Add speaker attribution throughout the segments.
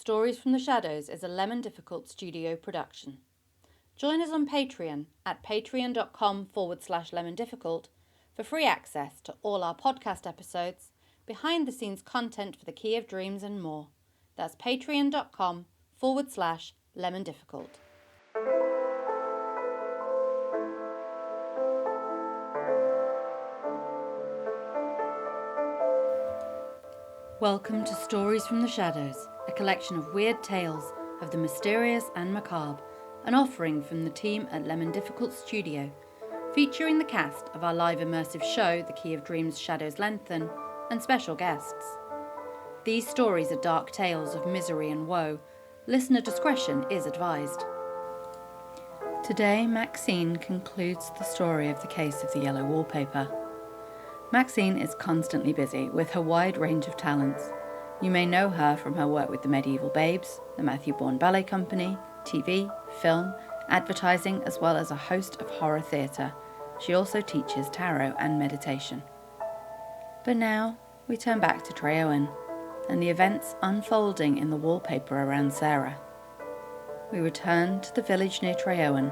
Speaker 1: Stories from the Shadows is a Lemon Difficult studio production. Join us on Patreon at patreon.com/lemondifficult for free access to all our podcast episodes, behind-the-scenes content for the Key of Dreams and more. That's patreon.com/lemondifficult. Welcome to Stories from the Shadows, a collection of weird tales of the mysterious and macabre, an offering from the team at Lemon Difficult Studio, featuring the cast of our live immersive show, The Key of Dreams Shadows Lengthen, and special guests. These stories are dark tales of misery and woe. Listener discretion is advised. Today, Maxine concludes the story of the case of the Yellow Wallpaper. Maxine is constantly busy with her wide range of talents. You may know her from her work with the Mediaeval Baebes, the Bourn Ballet Company, TV, film, advertising, as well as a host of horror theatre. She also teaches tarot and meditation. But now, we turn back to Treowen and the events unfolding in the wallpaper around Sarah. We return to the village near Treowen,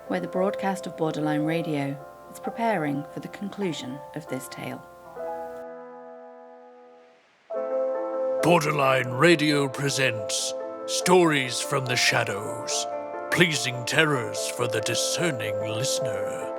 Speaker 1: where the broadcast of Borderline Radio is preparing for the conclusion of this tale.
Speaker 2: Borderline Radio presents Stories from the Shadows, pleasing terrors for the discerning listener.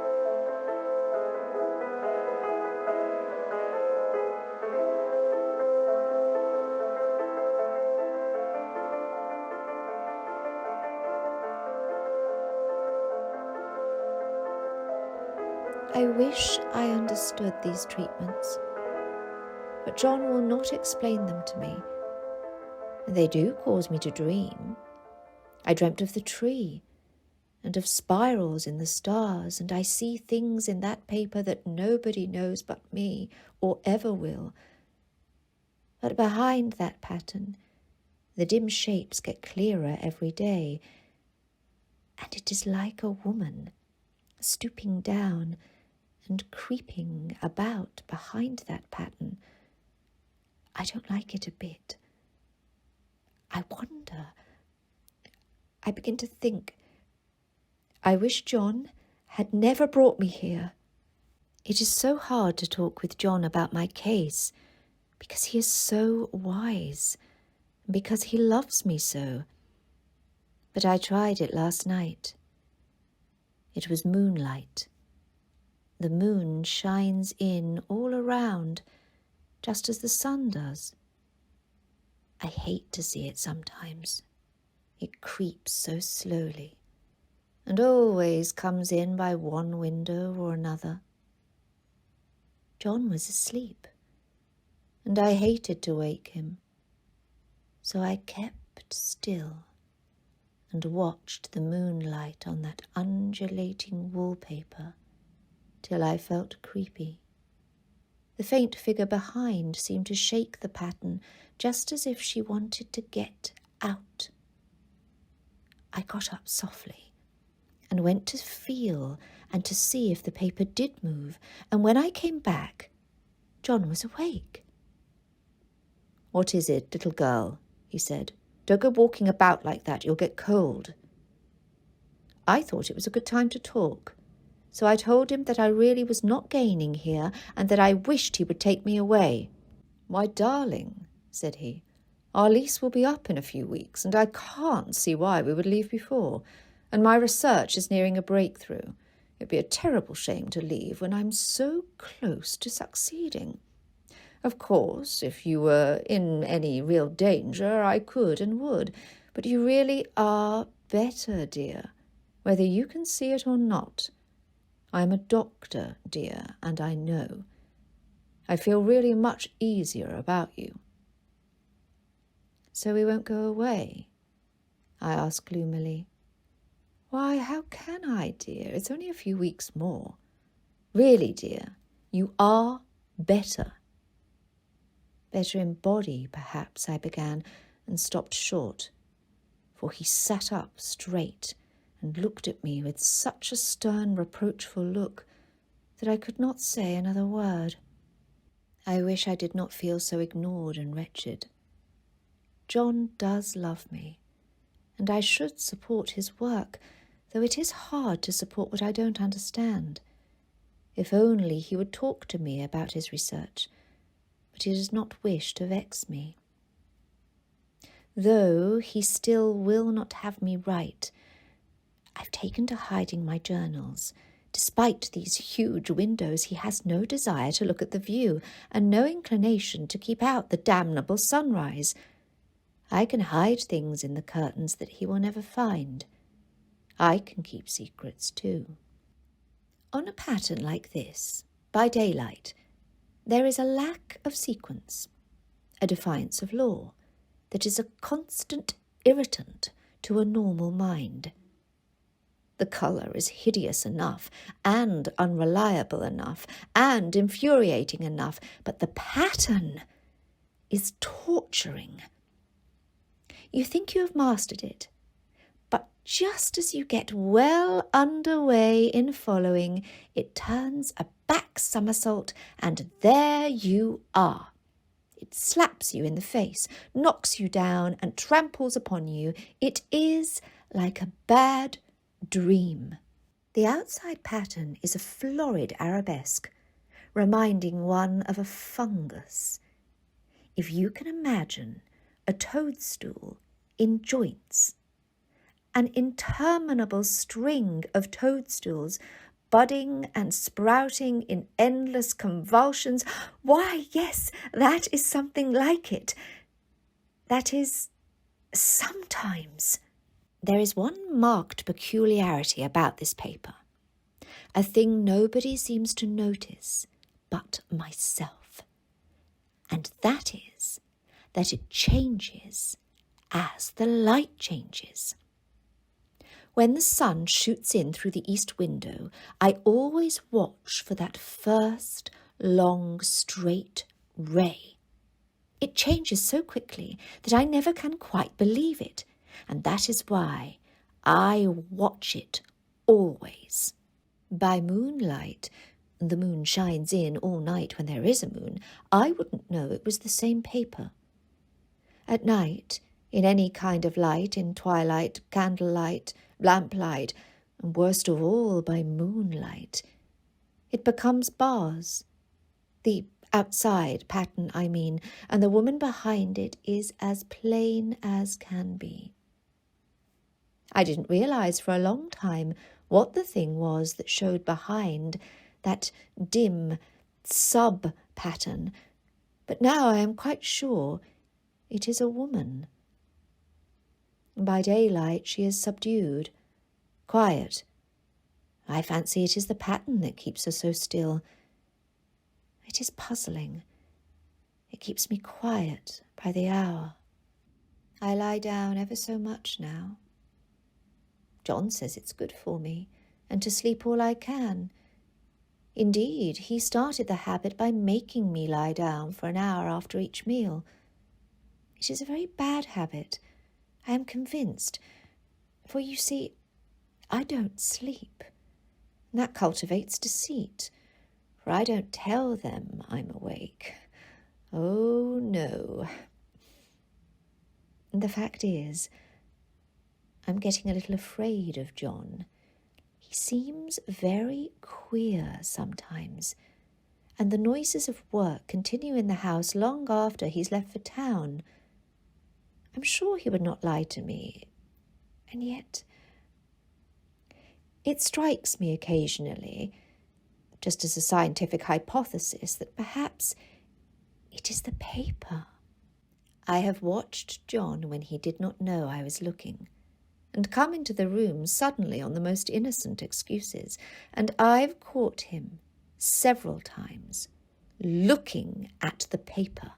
Speaker 3: I wish I understood these treatments, but John will not explain them to me. They do cause me to dream. I dreamt of the tree, and of spirals in the stars, and I see things in that paper that nobody knows but me, or ever will. But behind that pattern, the dim shapes get clearer every day, and it is like a woman, stooping down and creeping about behind that pattern. I don't like it a bit. I wonder. I begin to think. I wish John had never brought me here. It is so hard to talk with John about my case, because he is so wise, and because he loves me so. But I tried it last night. It was moonlight. The moon shines in all around, just as the sun does. I hate to see it sometimes. It creeps so slowly, and always comes in by one window or another. John was asleep, and I hated to wake him, so I kept still and watched the moonlight on that undulating wallpaper till I felt creepy. The faint figure behind seemed to shake the pattern, just as if she wanted to get out. I got up softly and went to feel and to see if the paper did move, and when I came back, John was awake. "What is it, little girl?" he said. "Don't go walking about like that, you'll get cold." I thought it was a good time to talk, so I told him that I really was not gaining here and that I wished he would take me away. "Why, darling," said he, "our lease will be up in a few weeks, and I can't see why we would leave before. And my research is nearing a breakthrough. It'd be a terrible shame to leave when I'm so close to succeeding. Of course, if you were in any real danger, I could and would. But you really are better, dear, whether you can see it or not. I'm a doctor, dear, and I know. I feel really much easier about you." "So we won't go away?" I asked gloomily. "Why, how can I, dear? It's only a few weeks more. Really, dear, you are better." "Better in body, perhaps," I began, and stopped short, for he sat up straight and looked at me with such a stern, reproachful look that I could not say another word. I wish I did not feel so ignored and wretched. John does love me, and I should support his work, though it is hard to support what I don't understand. If only he would talk to me about his research, but he does not wish to vex me. Though he still will not have me write, I've taken to hiding my journals. Despite these huge windows, he has no desire to look at the view, and no inclination to keep out the damnable sunrise. I can hide things in the curtains that he will never find. I can keep secrets too. On a pattern like this, by daylight, there is a lack of sequence, a defiance of law, that is a constant irritant to a normal mind. The colour is hideous enough, and unreliable enough, and infuriating enough, but the pattern is torturing. You think you have mastered it, but just as you get well underway in following, it turns a back somersault, and there you are. It slaps you in the face, knocks you down, and tramples upon you. It is like a bad dream. The outside pattern is a florid arabesque, reminding one of a fungus. If you can imagine a toadstool in joints, an interminable string of toadstools budding and sprouting in endless convulsions, why, yes, that is something like it. That is, sometimes. There is one marked peculiarity about this paper, a thing nobody seems to notice but myself, and that is that it changes as the light changes. When the sun shoots in through the east window, I always watch for that first long straight ray. It changes so quickly that I never can quite believe it, and that is why I watch it always. By moonlight, the moon shines in all night when there is a moon, I wouldn't know it was the same paper. At night, in any kind of light, in twilight, candlelight, lamplight, and worst of all by moonlight, it becomes bars. The outside pattern, I mean, and the woman behind it is as plain as can be. I didn't realize for a long time what the thing was that showed behind that dim sub-pattern, but now I am quite sure it is a woman. By daylight she is subdued, quiet. I fancy it is the pattern that keeps her so still. It is puzzling. It keeps me quiet by the hour. I lie down ever so much now. John says it's good for me, and to sleep all I can. Indeed, he started the habit by making me lie down for an hour after each meal. It is a very bad habit, I am convinced, for you see, I don't sleep. And that cultivates deceit, for I don't tell them I'm awake. Oh, no. The fact is, I'm getting a little afraid of John. He seems very queer sometimes, and the noises of work continue in the house long after he's left for town. I'm sure he would not lie to me, and yet it strikes me occasionally, just as a scientific hypothesis, that perhaps it is the paper. I have watched John when he did not know I was looking, and come into the room suddenly on the most innocent excuses, and I've caught him several times looking at the paper.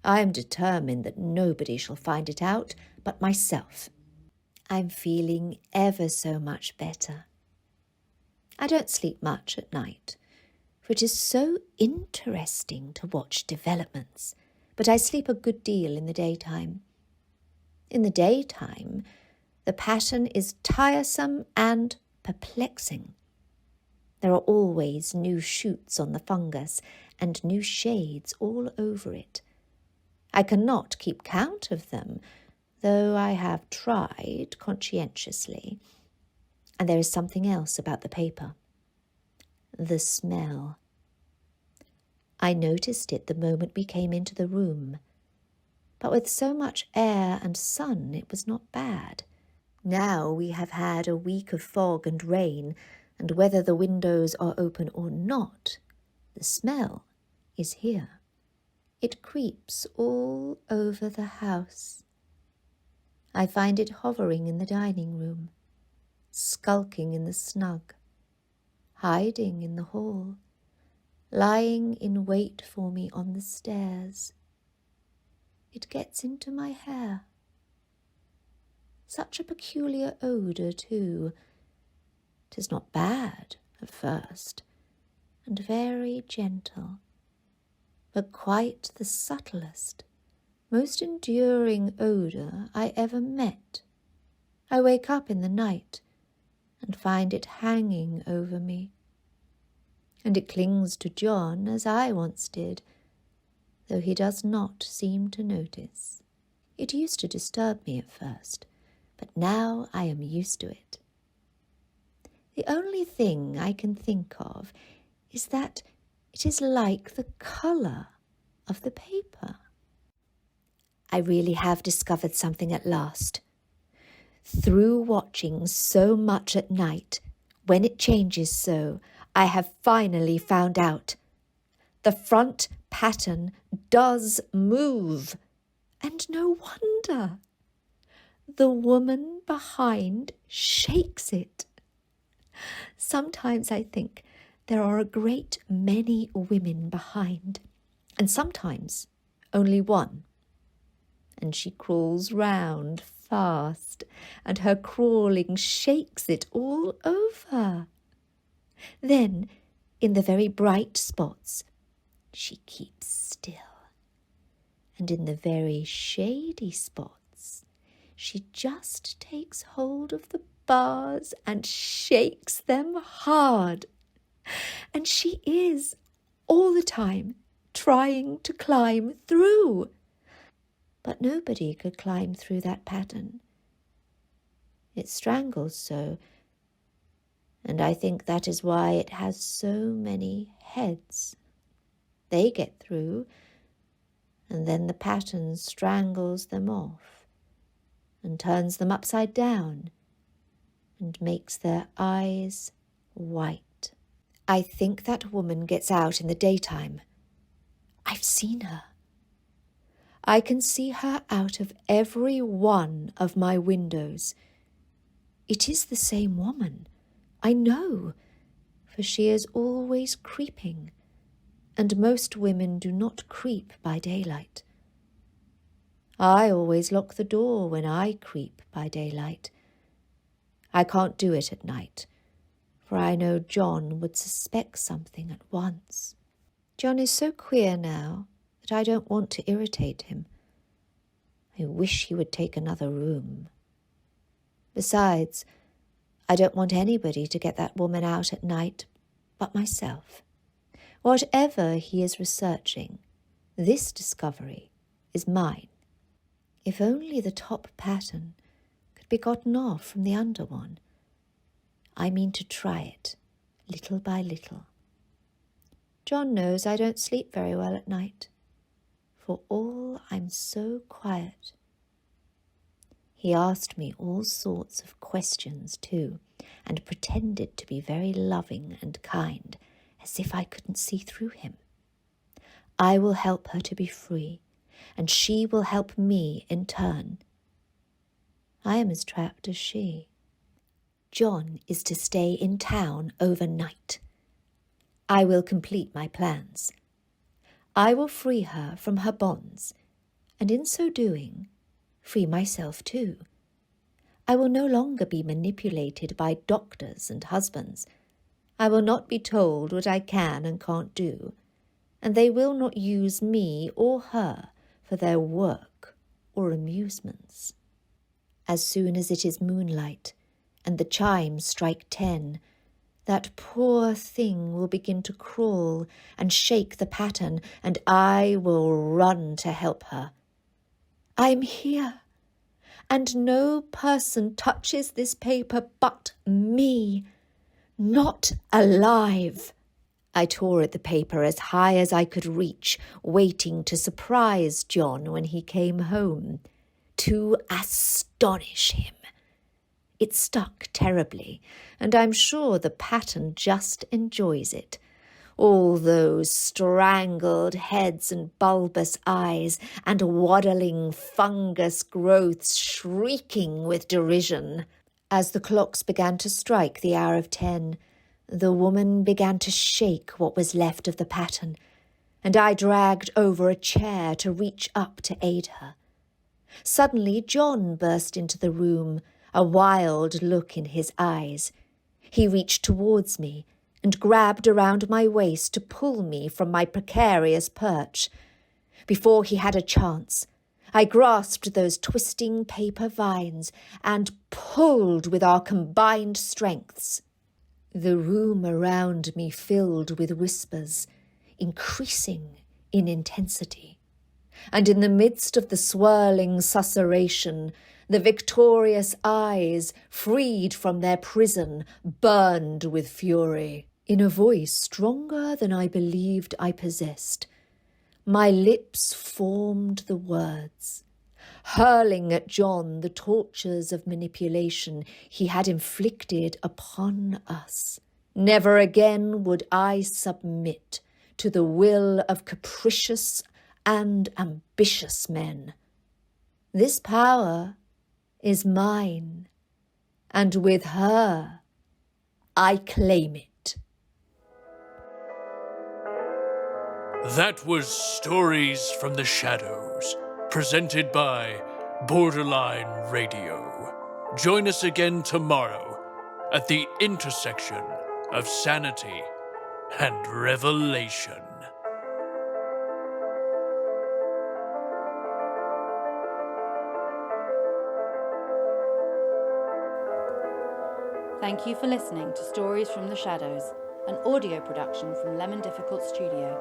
Speaker 3: I am determined that nobody shall find it out but myself. I'm feeling ever so much better. I don't sleep much at night, for it is so interesting to watch developments, but I sleep a good deal in the daytime. In the daytime, the pattern is tiresome and perplexing. There are always new shoots on the fungus and new shades all over it. I cannot keep count of them, though I have tried conscientiously. And there is something else about the paper. The smell. I noticed it the moment we came into the room, but with so much air and sun it was not bad. Now we have had a week of fog and rain, and whether the windows are open or not, the smell is here. It creeps all over the house. I find it hovering in the dining room, skulking in the snug, hiding in the hall, lying in wait for me on the stairs. It gets into my hair. Such a peculiar odour, too. 'Tis not bad at first, and very gentle, but quite the subtlest, most enduring odour I ever met. I wake up in the night and find it hanging over me, and it clings to John as I once did, though he does not seem to notice. It used to disturb me at first, but now I am used to it. The only thing I can think of is that it is like the colour of the paper. I really have discovered something at last. Through watching so much at night, when it changes so, I have finally found out. The front pattern does move, and no wonder. The woman behind shakes it. Sometimes I think there are a great many women behind, and sometimes only one. And she crawls round fast, and her crawling shakes it all over. Then, in the very bright spots, she keeps still, and in the very shady spots, she just takes hold of the bars and shakes them hard. And she is, all the time, trying to climb through. But nobody could climb through that pattern. It strangles so, and I think that is why it has so many heads. They get through, and then the pattern strangles them off and turns them upside down and makes their eyes white. I think that woman gets out in the daytime. I've seen her. I can see her out of every one of my windows. It is the same woman, I know, for she is always creeping, and most women do not creep by daylight. I always lock the door when I creep by daylight. I can't do it at night, for I know John would suspect something at once. John is so queer now that I don't want to irritate him. I wish he would take another room. Besides, I don't want anybody to get that woman out at night but myself. Whatever he is researching, this discovery is mine. If only the top pattern could be gotten off from the under one. I mean to try it, little by little. John knows I don't sleep very well at night, for all I'm so quiet. He asked me all sorts of questions too, and pretended to be very loving and kind, as if I couldn't see through him. I will help her to be free, and she will help me in turn. I am as trapped as she. John is to stay in town overnight. I will complete my plans. I will free her from her bonds, and in so doing, free myself too. I will no longer be manipulated by doctors and husbands. I will not be told what I can and can't do, and they will not use me or her for their work or amusements. As soon as it is moonlight and the chimes strike 10, that poor thing will begin to crawl and shake the pattern, and I will run to help her. I'm here, and no person touches this paper but me. Not alive. I tore at the paper as high as I could reach, waiting to surprise John when he came home, to astonish him. It stuck terribly, and I'm sure the pattern just enjoys it. All those strangled heads and bulbous eyes and waddling fungus growths shrieking with derision. As the clocks began to strike the hour of 10, the woman began to shake what was left of the pattern, and I dragged over a chair to reach up to aid her. Suddenly John burst into the room, a wild look in his eyes. He reached towards me and grabbed around my waist to pull me from my precarious perch. Before he had a chance, I grasped those twisting paper vines and pulled with our combined strengths. The room around me filled with whispers, increasing in intensity. And in the midst of the swirling susurration, the victorious eyes, freed from their prison, burned with fury. In a voice stronger than I believed I possessed, my lips formed the words, hurling at John the tortures of manipulation he had inflicted upon us. Never again would I submit to the will of capricious and ambitious men. This power is mine, and with her I claim it.
Speaker 2: That was Stories from the Shadows, presented by Borderline Radio. Join us again tomorrow at the intersection of sanity and revelation.
Speaker 1: Thank you for listening to Stories from the Shadows, an audio production from Lemon Difficult Studio.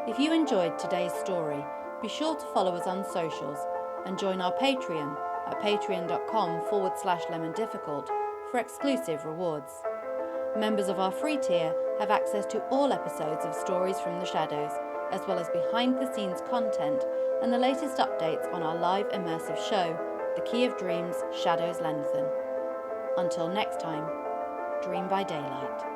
Speaker 1: If you enjoyed today's story, be sure to follow us on socials and join our Patreon at patreon.com/lemondifficult for exclusive rewards. Members of our free tier have access to all episodes of Stories from the Shadows, as well as behind-the-scenes content and the latest updates on our live immersive show, The Key of Dreams: Shadows Lengthen. Until next time, dream by daylight.